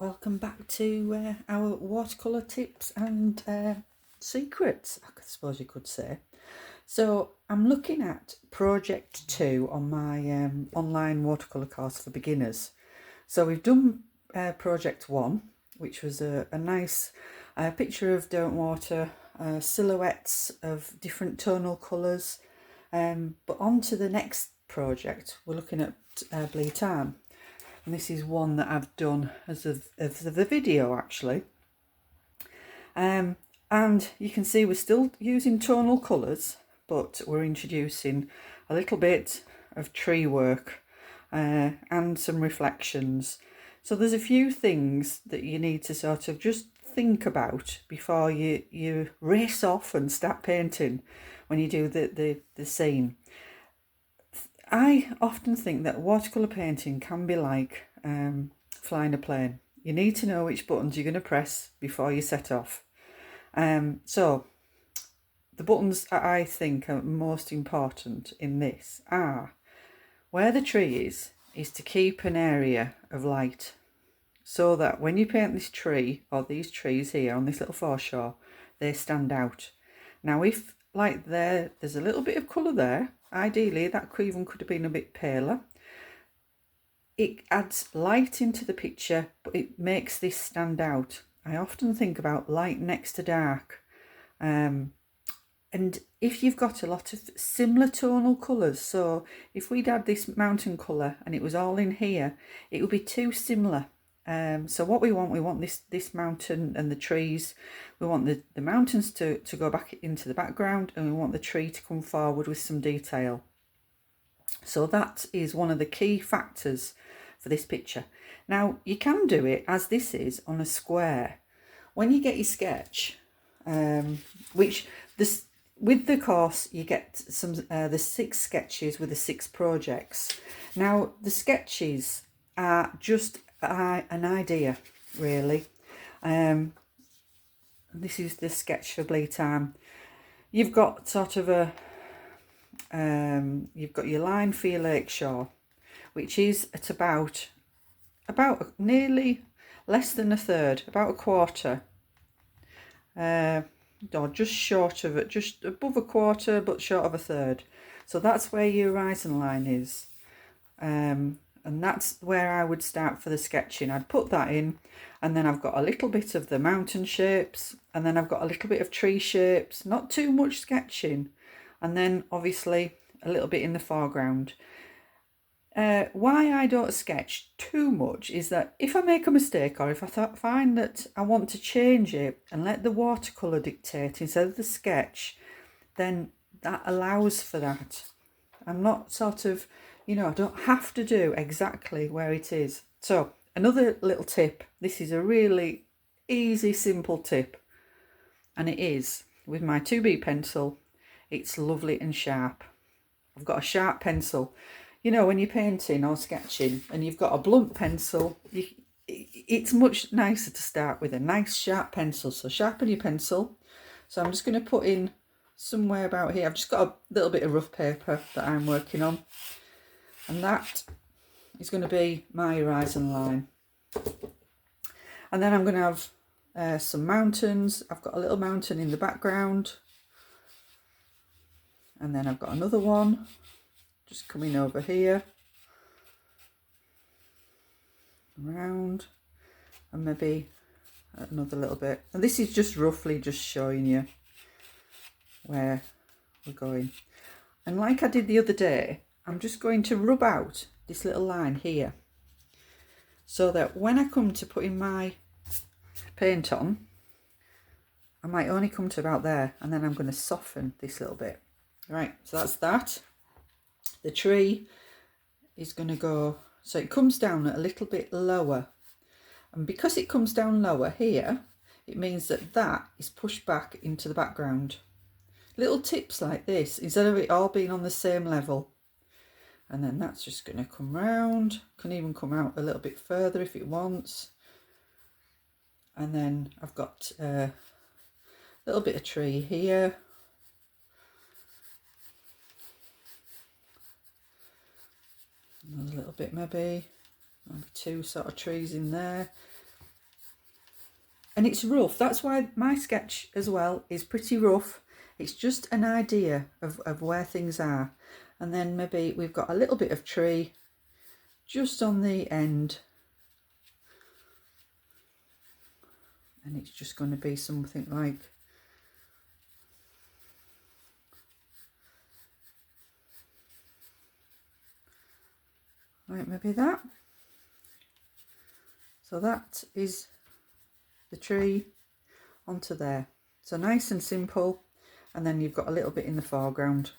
Welcome back to our watercolour tips and secrets, I suppose you could say. So I'm looking at project 2 on my online watercolour course for beginners. So we've done project 1, which was a nice picture of Derwent water, silhouettes of different tonal colours. But on to the next project, we're looking at Blea Tarn. And this is one that I've done as of the video actually. And you can see we're still using tonal colours, but we're introducing a little bit of tree work and some reflections. So there's a few things that you need to sort of just think about before you race off and start painting when you do the scene. I often think that watercolour painting can be like flying a plane. You need to know which buttons you're going to press before you set off. So the buttons that I think are most important in this are where the tree is to keep an area of light so that when you paint this tree or these trees here on this little foreshore, they stand out. Now if like there's a little bit of colour there, ideally that even could have been a bit paler. It adds light into the picture, but it makes this stand out. I often think about light next to dark. And if you've got a lot of similar tonal colours, so if we'd had this mountain colour and it was all in here, it would be too similar. So what we want this mountain and the trees, we want the mountains to go back into the background, and we want the tree to come forward with some detail. So that is one of the key factors for this picture. Now you can do it as this is on a square. When you get your sketch, with the course you get some the 6 sketches with the 6 projects. Now the sketches are just an idea really. This is the sketch for Blea Tarn. You've got sort of you've got your line for your lakeshore, which is at about nearly less than a third, about a quarter, or just short of it, just above a quarter but short of a third. So that's where your horizon line is, and that's where I would start for the sketching. I'd put that in, and then I've got a little bit of the mountain shapes, and then I've got a little bit of tree shapes, not too much sketching, and then obviously a little bit in the foreground. Why I don't sketch too much is that if I make a mistake, or if I find that I want to change it and let the watercolour dictate instead of the sketch, then that allows for that. I'm not sort of, I don't have to do exactly where it is. So another little tip, this is a really easy, simple tip, and it is with my 2B pencil. It's lovely and sharp. I've got a sharp pencil. When you're painting or sketching and you've got a blunt pencil, it's much nicer to start with a nice sharp pencil. So sharpen your pencil. So I'm just going to put in somewhere about here. I've just got a little bit of rough paper that I'm working on, and that is going to be my horizon line. And then I'm going to have some mountains. I've got a little mountain in the background, and then I've got another one just coming over here, around, and maybe another little bit. And this is just roughly just showing you where we're going. And like I did the other day, I'm just going to rub out this little line here, so that when I come to putting my paint on, I might only come to about there, and then I'm going to soften this little bit. Right, so that's that. The tree is going to go, so it comes down a little bit lower, and because it comes down lower here, it means that is pushed back into the background. Little tips like this, instead of it all being on the same level. And then that's just going to come round, can even come out a little bit further if it wants. And then I've got a little bit of tree here. Another little bit maybe 2 sort of trees in there. and it's rough. That's why my sketch as well is pretty rough. It's just an idea of where things are. And then maybe we've got a little bit of tree just on the end. And it's just going to be something like maybe that. So that is the tree onto there. So nice and simple. And then you've got a little bit in the foreground.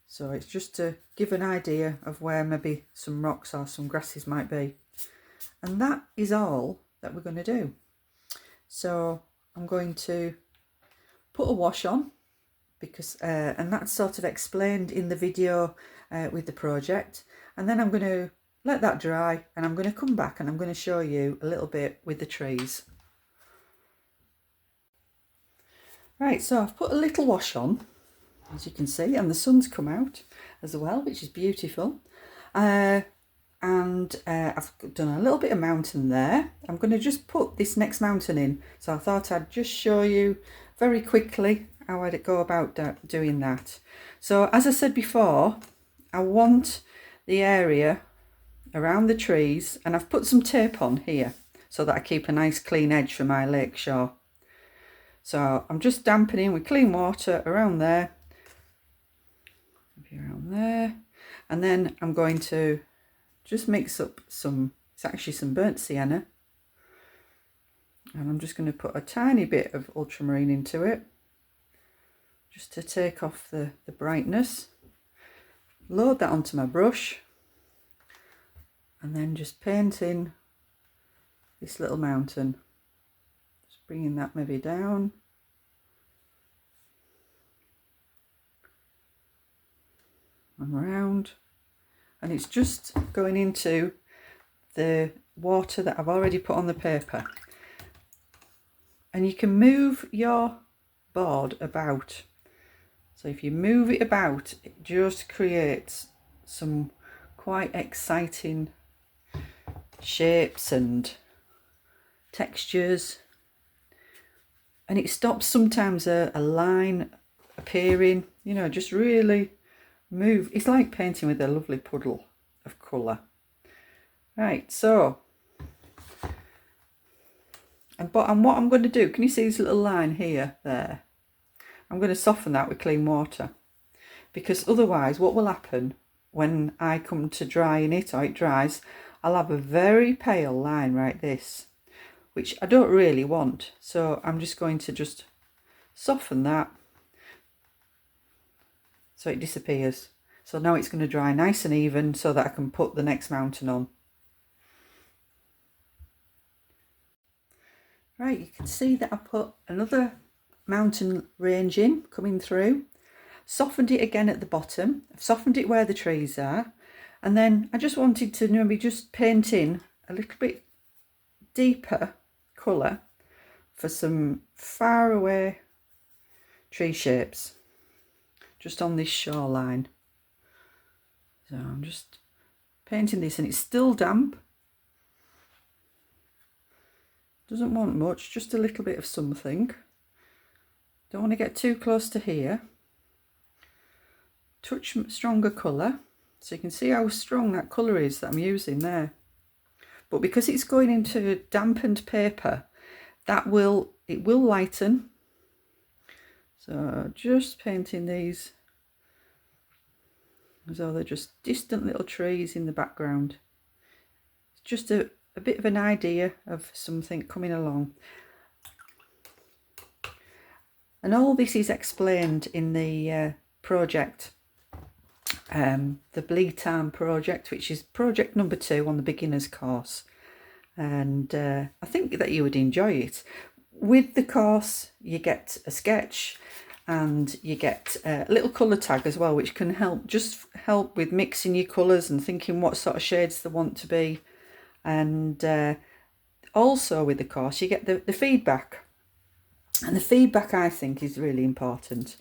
So it's just to give an idea of where maybe some rocks or some grasses might be. And that is all that we're going to do. So I'm going to put a wash on, because and that's sort of explained in the video with the project. And then I'm going to let that dry, and I'm going to come back and I'm going to show you a little bit with the trees. Right, so I've put a little wash on, as you can see, and the sun's come out as well, which is beautiful. And I've done a little bit of mountain there. I'm going to just put this next mountain in. So I thought I'd just show you very quickly how I'd go about doing that. So as I said before, I want the area around the trees, and I've put some tape on here so that I keep a nice clean edge for my lake shore. So I'm just dampening with clean water around there, maybe around there, and then I'm going to just mix up some, it's actually some burnt sienna, and I'm just going to put a tiny bit of ultramarine into it, just to take off the brightness. Load that onto my brush, and then just paint in this little mountain. Just bringing that maybe down. And round. And it's just going into the water that I've already put on the paper. And you can move your board about. So if you move it about, it just creates some quite exciting shapes and textures. And it stops sometimes a line appearing, you know, just really move. It's like painting with a lovely puddle of colour. Right, so and what I'm going to do, can you see this little line here, there? I'm going to soften that with clean water, because otherwise what will happen when I come to drying it, or it dries, I'll have a very pale line like this, which I don't really want. So I'm just going to just soften that so it disappears. So now it's going to dry nice and even so that I can put the next mountain on. Right, you can see that I put another mountain range in, coming through, softened it again at the bottom, I've softened it where the trees are, and then I just wanted to maybe just paint in a little bit deeper colour for some far away tree shapes just on this shoreline. So I'm just painting this, and it's still damp. Doesn't want much, just a little bit of something. Don't want to get too close to here. Touch stronger colour, so you can see how strong that colour is that I'm using there. But because it's going into dampened paper, it will lighten. So just painting these as though they're just distant little trees in the background. It's just a bit of an idea of something coming along. And all this is explained in the project, the Blea Tarn project, which is project number 2 on the beginner's course. And I think that you would enjoy it. With the course, you get a sketch, and you get a little colour tag as well, which can help with mixing your colours and thinking what sort of shades they want to be. And also with the course, you get the feedback. And the feedback, I think, is really important,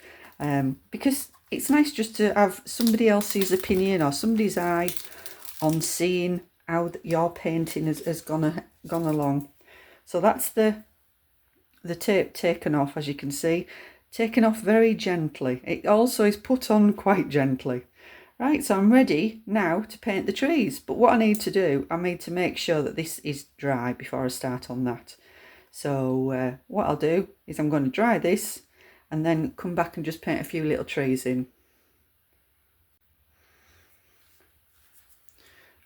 because it's nice just to have somebody else's opinion or somebody's eye on seeing how your painting has gone along. So that's the the tape taken off, as you can see, taken off very gently. It also is put on quite gently. Right, so I'm ready now to paint the trees. But what I need to do, I need to make sure that this is dry before I start on that. So what I'll do is I'm going to dry this and then come back and just paint a few little trees in.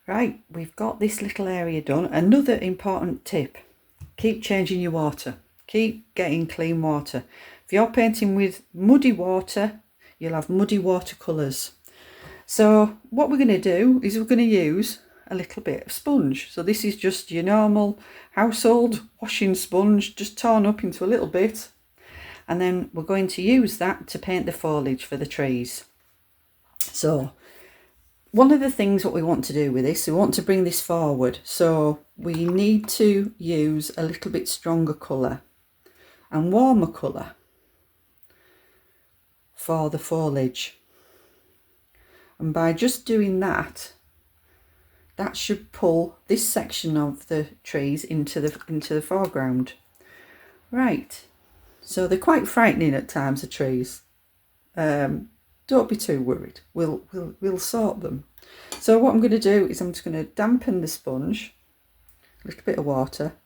Right, we've got this little area done. Another important tip, keep changing your water. Keep getting clean water. If you're painting with muddy water, you'll have muddy watercolours. So what we're going to do is we're going to use a little bit of sponge. So this is just your normal household washing sponge, just torn up into a little bit. And then we're going to use that to paint the foliage for the trees. So one of the things what we want to do with this, we want to bring this forward. So we need to use a little bit stronger colour and warmer colour for the foliage. And by just doing that, that should pull this section of the trees into the foreground. Right, so they're quite frightening at times, the trees. Don't be too worried. We'll sort them. So what I'm going to do is I'm just going to dampen the sponge, a little bit of water,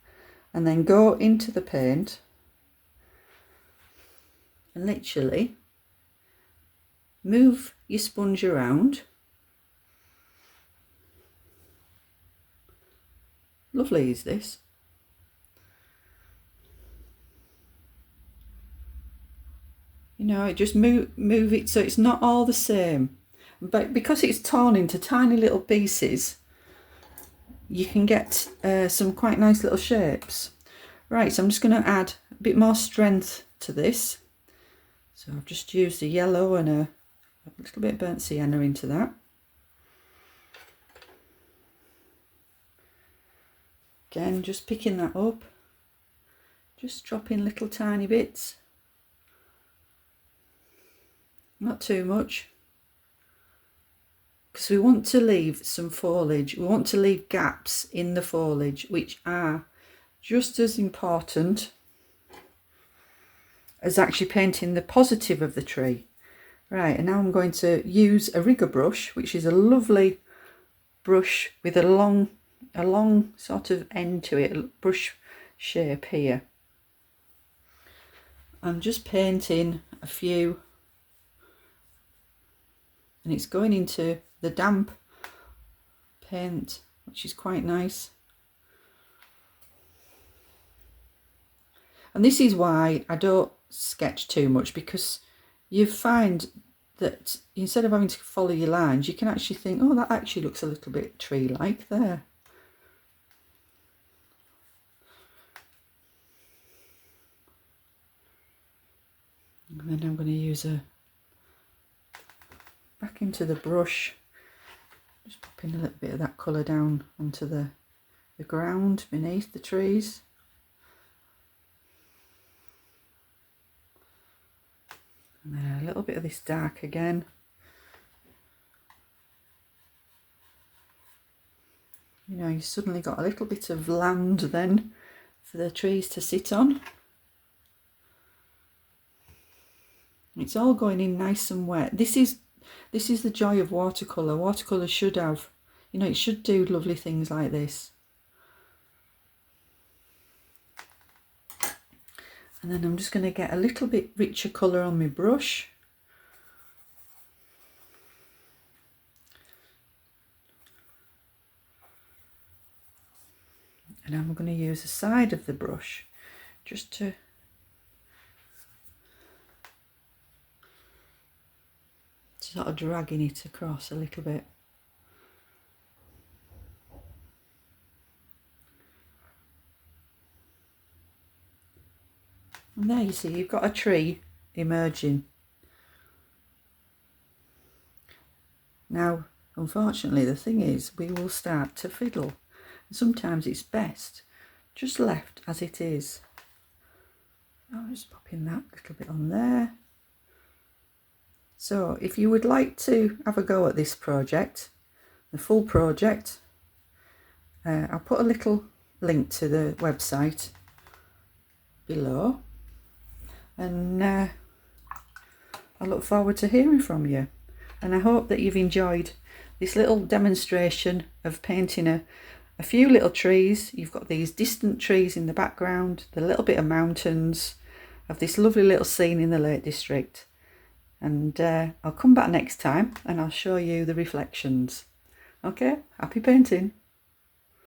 and then go into the paint and literally move your sponge around. Lovely is this. You know, it just move it so it's not all the same. But because it's torn into tiny little pieces, you can get some quite nice little shapes. Right, so I'm just going to add a bit more strength to this. So I've just used a yellow and a little bit of burnt sienna into that. Again, just picking that up, just dropping little tiny bits, not too much, because we want to leave some foliage, we want to leave gaps in the foliage which are just as important as actually painting the positive of the tree. Right, and now I'm going to use a rigger brush, which is a lovely brush with a long sort of end to it, a brush shape here. I'm just painting a few, and it's going into the damp paint, which is quite nice. And this is why I don't sketch too much, because you find that instead of having to follow your lines, you can actually think, oh, that actually looks a little bit tree-like there. And then I'm going to use back into the brush, just popping a little bit of that colour down onto the ground beneath the trees. And then a little bit of this dark again. You know, you suddenly got a little bit of land then for the trees to sit on. It's all going in nice and wet. This is the joy of watercolour. Watercolour should have, you know, it should do lovely things like this. And then I'm just going to get a little bit richer colour on my brush. And I'm going to use the side of the brush just to sort of dragging it across a little bit. And there you see, you've got a tree emerging. Now, unfortunately, the thing is, we will start to fiddle. And sometimes it's best just left as it is. I'm just popping that little bit on there. So if you would like to have a go at this project, the full project, I'll put a little link to the website below, and I look forward to hearing from you, and I hope that you've enjoyed this little demonstration of painting a few little trees. You've got these distant trees in the background, the little bit of mountains of this lovely little scene in the Lake District. And I'll come back next time and I'll show you the reflections. Okay, happy painting.